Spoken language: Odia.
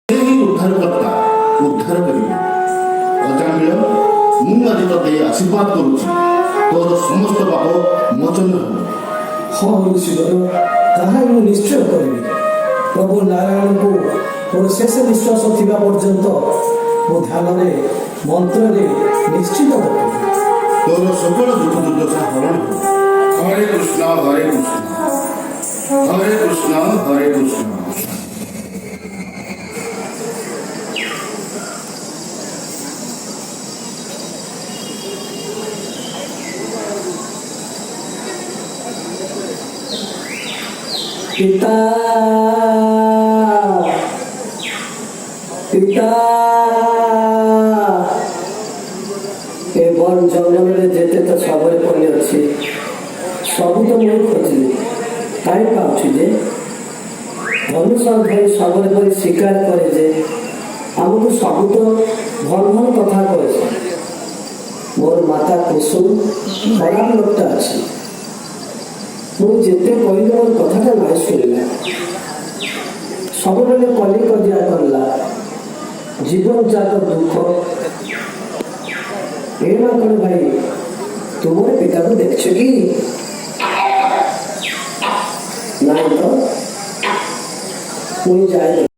ଉଦ୍ଧାରକର୍ତ୍ତା ଉଦ୍ଧାର କରିବେ। ଅଜାମିଳ ମୁଁ ଆଜି ତତେ ଆଶୀର୍ବାଦ କରୁଛି, ତୋର ସମସ୍ତ ପାପ ମୋଚନ ହେବ। ହଁ ଋଷିବର, ତାହା ମୁଁ ନିଶ୍ଚୟ କରିବି। ପ୍ରଭୁ ନାରାୟଣଙ୍କୁ ମୋର ଶେଷ ନିଶ୍ୱାସ ଥିବା ପର୍ଯ୍ୟନ୍ତ ମୁଁ ଧ୍ୟାନରେ ମନ୍ତ୍ରରେ ନିଶ୍ଚିତ ରଖିବି। ତୋର সকল ଦୁଃଖ ଦୁର୍ଦଶା ହରଣ ହେବ। ହରେ କୃଷ୍ଣ ହରେ କୃଷ୍ଣ ହରେ କୃଷ୍ଣ ହରେ କୃଷ୍ଣ। ପିତା ପିତା ଏ ବନ ଜଙ୍ଗଲରେ ଯେତେ ତ ଶବର ପଡ଼ି ଅଛି, ସବୁ ତ ମୁଁ ଖୋଜିଲି, କାହିଁ ପାଉଛି ଯେ ଧନୁଷ ଧରି ଶବର ପରି ଶିକାର କରେ ଯେ ଆମକୁ ସବୁ ତ ଭଲ ଭଲ କଥା କହୁଛି। ମୋର ମାତା କୁସୁମ ଖରାପ ଲୋକଟା ଅଛି, ମୁଁ ଯେତେ କହିଲି ମୋର କଥାଟା ନାହିଁ ଶୁଣିଲା, ସବୁବେଳେ କଲି କଜିଆ କଲା, ଜୀବନ ଯାକ ଦୁଃଖ। ଏ ନା କଣ ଭାଇ, ତୁମର ପିତାକୁ ଦେଖିଛ କି? ନାଇଁ ତ, ମୁଁ ଯାଏ।